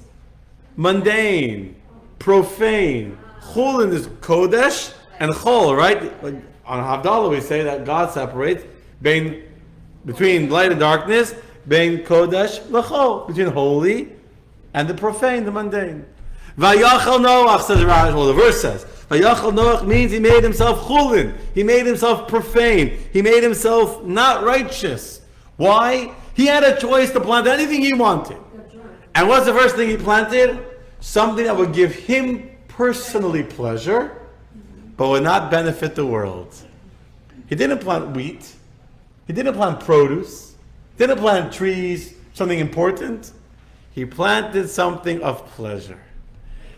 mundane, profane. Chulin is kodesh and chol, right? Like on Havdalah we say that God separates between light and darkness, between kodesh l'chol, between holy and the profane, the mundane. Vayachal Noach, says Rashi, well the verse says, Vayachal Noach means he made himself chulin, he made himself profane, he made himself not righteous. Why? He had a choice to plant anything he wanted. And what's the first thing he planted? Something that would give him personally pleasure, but would not benefit the world. He didn't plant wheat, he didn't plant produce, he didn't plant trees, something important. He planted something of pleasure.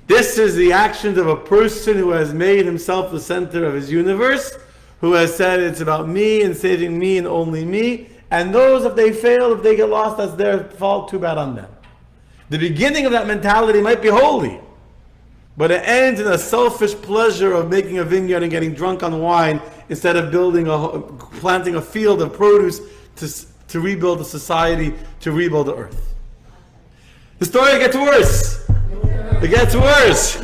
This is the actions of a person who has made himself the center of his universe, who has said it's about me and saving me and only me, and those, if they fail, if they get lost, that's their fault, too bad on them. The beginning of that mentality might be holy, but it ends in a selfish pleasure of making a vineyard and getting drunk on wine instead of planting a field of produce to rebuild a society, to rebuild the earth. The story gets worse. It gets worse.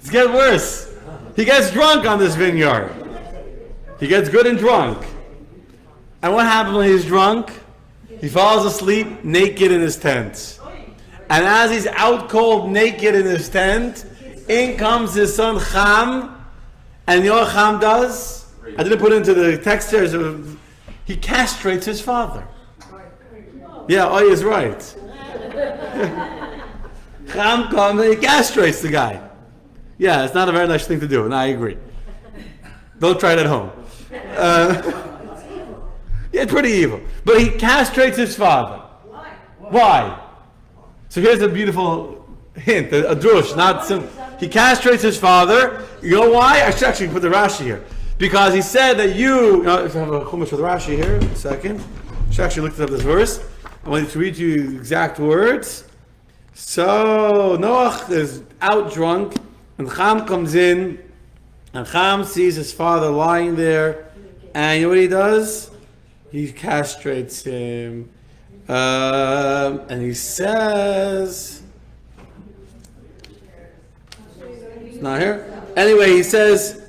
It gets worse. He gets drunk on this vineyard. He gets good and drunk. And what happens when he's drunk? He falls asleep naked in his tent. And as he's out cold, naked in his tent, in comes his son Ham. And you know what Ham does? I didn't put it into the text here. So he castrates his father. Yeah, Oy is right. Ham comes and he castrates the guy. Yeah, it's not a very nice thing to do, and I agree. Don't try it at home. Yeah, pretty evil. But he castrates his father. Why? So here's a beautiful hint, a drush, not some. He castrates his father. You know why? I should actually put the Rashi here. Because he said that if I have a chumash with Rashi here, a second. I should actually look up this verse. I want to read you the exact words. So Noach is out drunk, and Ham comes in, and Ham sees his father lying there, and you know what he does? He castrates him, and he says, it's not here. Anyway, he says,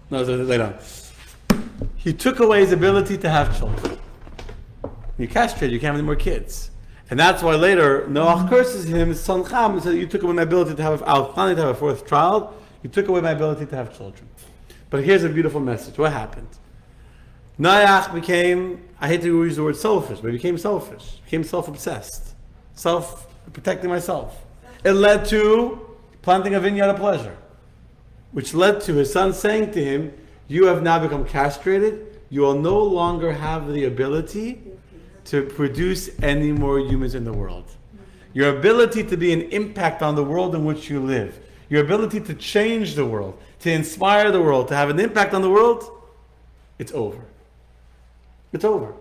no, it's later on. He took away his ability to have children. You castrate, you can't have any more kids. And that's why later Noach curses him, his son Ham, and says, you took away my ability to have, I was planning to have a fourth child, you took away my ability to have children. But here's a beautiful message. What happened? Noach became, I hate to use the word selfish, but he became selfish, became self-obsessed, self-protecting myself. It led to planting a vineyard of pleasure, which led to his son saying to him, you have now become castrated, you will no longer have the ability to produce any more humans in the world. Your ability to be an impact on the world in which you live, your ability to change the world, to inspire the world, to have an impact on the world, it's over. It's over.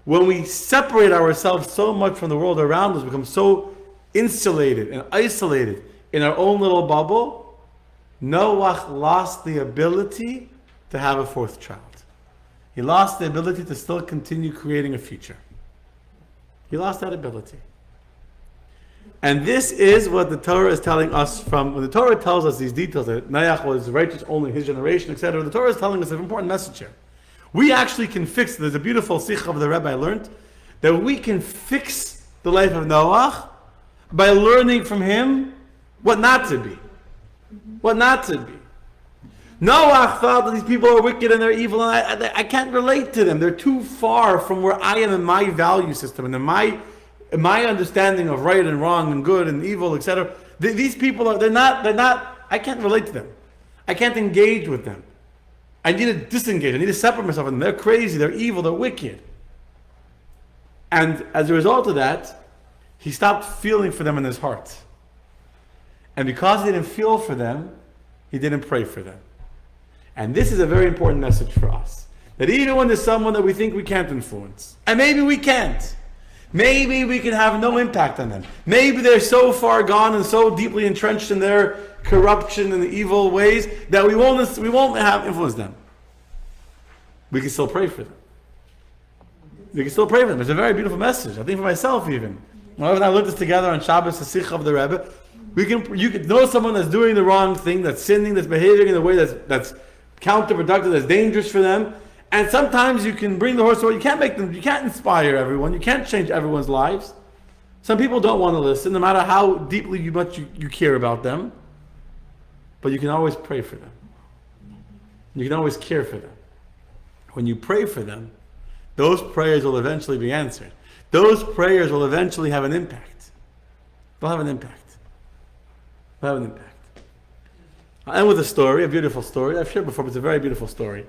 When we separate ourselves so much from the world around us, become so insulated and isolated in our own little bubble, Noach lost the ability to have a fourth child. He lost the ability to still continue creating a future. He lost that ability. And this is what the Torah is telling us when the Torah tells us these details, that Noach was righteous only in his generation, etc. The Torah is telling us an important message here. We actually can fix, there's a beautiful sikh of the Rebbe I learned, that we can fix the life of Noach by learning from him what not to be. What not to be. Noach thought that these people are wicked and they're evil, and I can't relate to them. They're too far from where I am in my value system and in my understanding of right and wrong and good and evil, etc. These people they're not, I can't relate to them. I can't engage with them. I need to disengage. I need to separate myself from them. They're crazy, they're evil, they're wicked. And as a result of that, he stopped feeling for them in his heart. And because he didn't feel for them, he didn't pray for them. And this is a very important message for us. That even when there's someone that we think we can't influence, and maybe we can't, maybe we can have no impact on them. Maybe they're so far gone and so deeply entrenched in their corruption and evil ways that we won't have influenced them. we can still pray for them. We can still pray for them. It's a very beautiful message. I think for myself even. When I learned this together on Shabbos, the Sikha of the Rebbe, you can know someone that's doing the wrong thing, that's sinning, that's behaving in a way that's counterproductive, that's dangerous for them. And sometimes you can bring the horse away. You can't inspire everyone. You can't change everyone's lives. Some people don't want to listen, no matter how deeply you care about them. But you can always pray for them. You can always care for them. When you pray for them, those prayers will eventually be answered. Those prayers will eventually have an impact. They'll have an impact. They'll have an impact. I'll end with a story, a beautiful story. I've shared before, but it's a very beautiful story.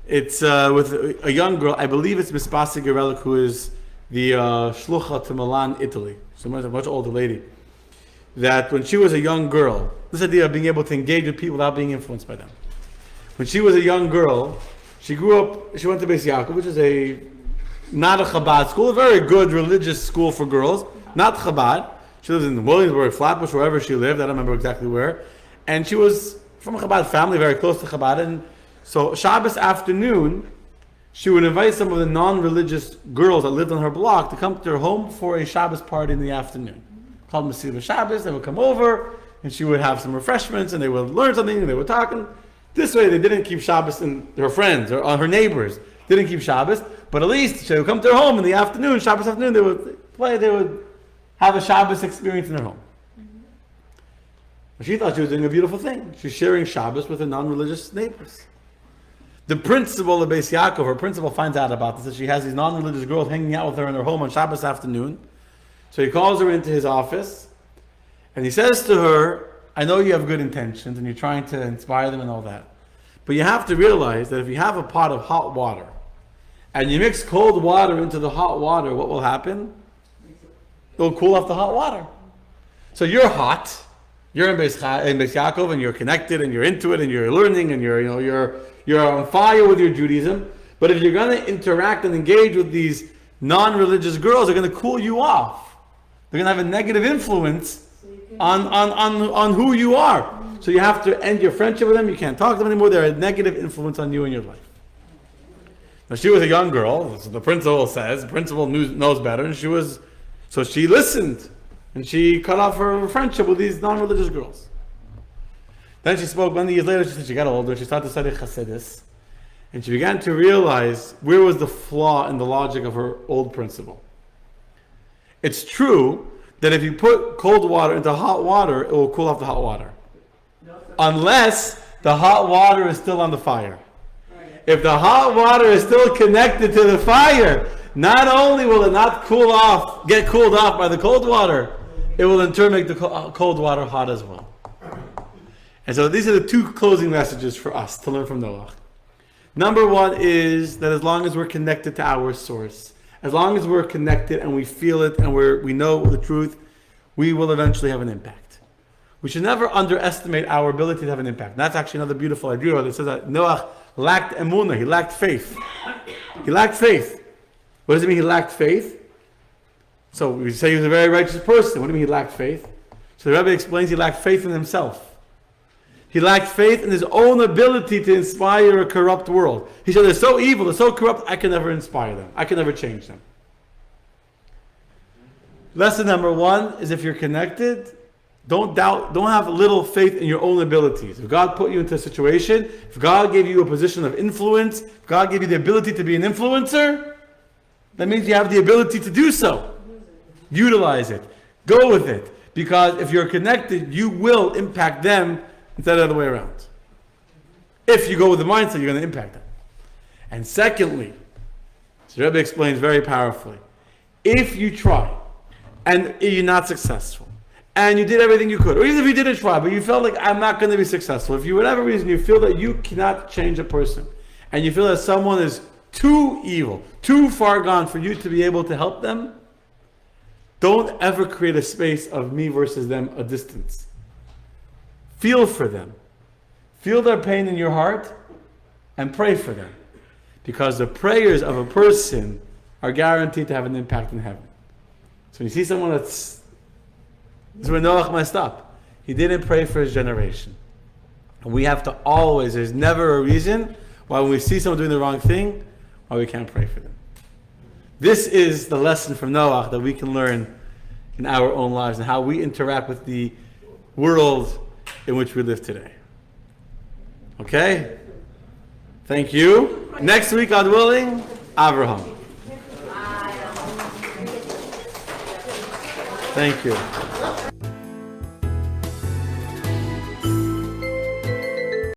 It's with a young girl. I believe it's Miss Basi Gerelik, who is the shlucha to Milan, Italy. So a much older lady. That when she was a young girl, this idea of being able to engage with people without being influenced by them. When she was a young girl, she grew up, she went to Beis Yaakov, which is not a Chabad school, a very good religious school for girls, not Chabad. She lives in Williamsburg, Flatbush, wherever she lived, I don't remember exactly where. And she was from a Chabad family, very close to Chabad. And so Shabbos afternoon, she would invite some of the non-religious girls that lived on her block to come to her home for a Shabbos party in the afternoon. Called Mesilas Shabbos. They would come over, and she would have some refreshments, and they would learn something, and they were talking. This way, they didn't keep Shabbos, and her friends or her neighbors didn't keep Shabbos, but at least she would come to her home in the afternoon, Shabbos afternoon, they would play, they would have a Shabbos experience in her home. She thought she was doing a beautiful thing. She's sharing Shabbos with her non-religious neighbors. The principal of Beis Yaakov, her principal, finds out about this, that she has these non-religious girls hanging out with her in her home on Shabbos afternoon. So he calls her into his office, and he says to her, I know you have good intentions, and you're trying to inspire them and all that, but you have to realize that if you have a pot of hot water, and you mix cold water into the hot water, what will happen? It will cool off the hot water. So you're hot, you're in Beis Yaakov, and you're connected, and you're into it, and you're learning, and you're on fire with your Judaism. But if you're going to interact and engage with these non-religious girls, they're going to cool you off. They're going to have a negative influence on who you are. So you have to end your friendship with them. You can't talk to them anymore. They're a negative influence on you and your life. Now she was a young girl, so the principal says. The principal knows better, and so she listened. And she cut off her friendship with these non-religious girls. Then she spoke, many years later, she got older, she started to study Chassidus. And she began to realize where was the flaw in the logic of her old principle. It's true that if you put cold water into hot water, it will cool off the hot water. Unless the hot water is still on the fire. If the hot water is still connected to the fire, not only will it not get cooled off by the cold water, it will in turn make the cold water hot as well. And so these are the two closing messages for us to learn from Noach. Number one is that as long as we're connected to our source, as long as we're connected and we feel it and we know the truth, we will eventually have an impact. We should never underestimate our ability to have an impact. And that's actually another beautiful idea. It says that Noach lacked emunah, he lacked faith. He lacked faith. What does it mean he lacked faith? So we say he was a very righteous person. What do you mean he lacked faith? So the Rebbe explains he lacked faith in himself. He lacked faith in his own ability to inspire a corrupt world. He said, they're so evil, they're so corrupt, I can never inspire them. I can never change them. Lesson number one is if you're connected, don't have little faith in your own abilities. If God put you into a situation, if God gave you a position of influence, if God gave you the ability to be an influencer, that means you have the ability to do so. Utilize it. Go with it. Because if you're connected, you will impact them instead of the other way around. If you go with the mindset, you're going to impact them. And secondly, the Rebbe explains very powerfully, if you try and you're not successful, and you did everything you could, or even if you didn't try, but you felt like I'm not going to be successful, if you, for whatever reason, you feel that you cannot change a person, and you feel that someone is too evil, too far gone for you to be able to help them, don't ever create a space of me versus them, a distance. Feel for them. Feel their pain in your heart and pray for them. Because the prayers of a person are guaranteed to have an impact in heaven. So when you see someone this is where Noach messed up. He didn't pray for his generation. And we have to always, there's never a reason why when we see someone doing the wrong thing, why we can't pray for them. This is the lesson from Noach that we can learn in our own lives and how we interact with the world in which we live today. Okay? Thank you. Next week, God willing, Abraham. Thank you.